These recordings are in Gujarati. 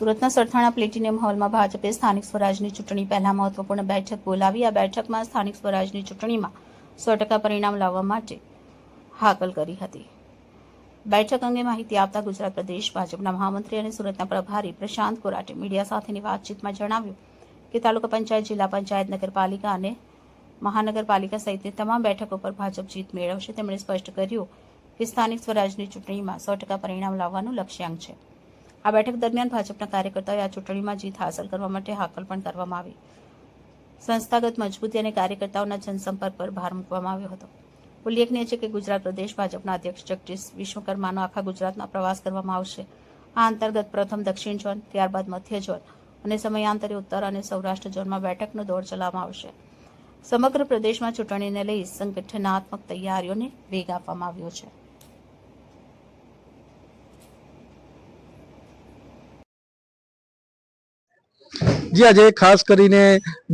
સુરતના સરથાણા પ્લેટિનિયમ હોલમાં ભાજપે સ્થાનિક સ્વરાજની ચૂંટણી પહેલા મહત્વપૂર્ણ બેઠક બોલાવી। આ બેઠકમાં સ્થાનિક સ્વરાજની ચૂંટણીમાં 100% પરિણામ લાવવા માટે હાકલ કરી હતી। બેઠક અંગે માહિતી આપતા ગુજરાત પ્રદેશ ભાજપના મહામંત્રી અને સુરતના પ્રભારી પ્રશાંત કોરાટે મીડિયા સાથેની વાતચીતમાં જણાવ્યું કે તાલુકા પંચાયત, જિલ્લા પંચાયત, નગરપાલિકા અને મહાનગરપાલિકા સહિતની તમામ બેઠકો પર ભાજપ જીત મેળવશે। તેમણે સ્પષ્ટ કર્યું કે સ્થાનિક સ્વરાજની ચૂંટણીમાં 100% પરિણામ લાવવાનું લક્ષ્યાંક છે। આ બેઠક દરમિયાન ભાજપના કાર્યકર્તાઓએ આ ચૂંટણીમાં જીત હાંસલ કરવા માટે હાકલ પણ કરવામાં આવી। સંસ્થાગત મજબૂતી અને કાર્યકર્તાઓના જનસંપર્ક પર ભાર મૂકવામાં આવ્યો હતો। ઉલ્લેખનીય છે કે ગુજરાત પ્રદેશ ભાજપના અધ્યક્ષ જગદીશ વિશ્વકર્માનો આખા ગુજરાતમાં પ્રવાસ કરવામાં આવશે। આ અંતર્ગત પ્રથમ દક્ષિણ ઝોન, ત્યારબાદ મધ્ય ઝોન અને સમયાંતરે ઉત્તર અને સૌરાષ્ટ્ર ઝોનમાં બેઠકનો દોર ચલાવવામાં આવશે। સમગ્ર પ્રદેશમાં ચૂંટણીને લઈ સંગઠનાત્મક તૈયારીઓને વેગ આપવામાં આવ્યો છે। जी आज खास करीने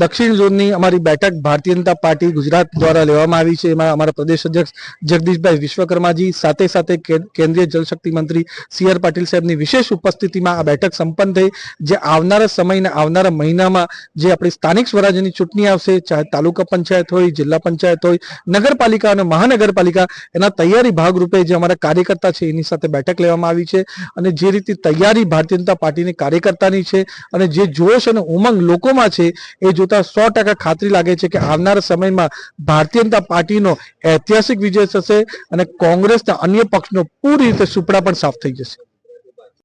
दक्षिण झोननी अमारी बैठक भारतीय जनता पार्टी गुजरात द्वारा लेवामां आवी छे। एमां अमारा प्रदेश अध्यक्ष जगदीशभाई विश्वकर्माजी साथे साथे केंद्रीय जलशक्ति मंत्री CR पाटील साहेबनी विशेष उपस्थितिमां आ बैठक संपन्न थई। जे आवनारा समय ने आवनारा महीनामां जे आपणी स्थानिक स्वराज्यनी चूंटणी आवशे, चाहे तालुका पंचायत होय, जिल्ला पंचायत होय, नगरपालिका अने महानगरपालिका, एना तैयारी भागरूपे जे अमारा कार्यकर्ता छे एनी साथे बैठक लेवामां आवी छे। अने जे रीते तैयारी भारतीय जनता पार्टीनी कार्यकर्तानी छे अने जे जोश અને ઉમંગ લોકોમાં છે એ જોતા 100% ખાતરી લાગે છે કે આવનારા સમયમાં ભારતીય જનતા પાર્ટીનો ઐતિહાસિક વિજય થશે અને કોંગ્રેસના અન્ય પક્ષનો પૂરી રીતે સુપડા પણ સાફ થઈ જશે।